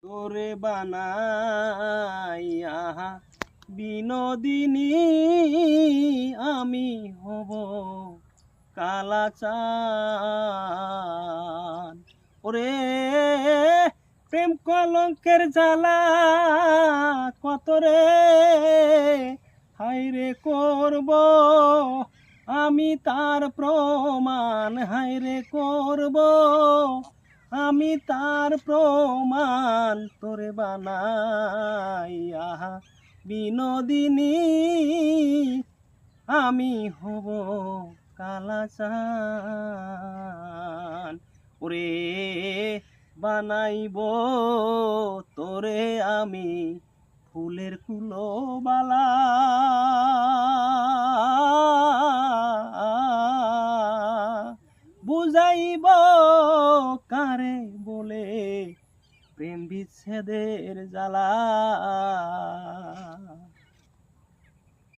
তোরে বানাইয়া বিনোদিনী আমি হব কালাচান। ওরে প্রেম কলঙ্কের জ্বালা কত রে হায়রে করব আমি তার প্রমাণ, হায়রে করব আমি তার প্রমাণ। তোরে বানাইয়া বিনোদিনী আমি হব কালাচান। ওরে বানাইব তোরে আমি ফুলের কুলো বালা, বুঝাইব কারে বলে প্রেম বিচ্ছেদের জ্বালা।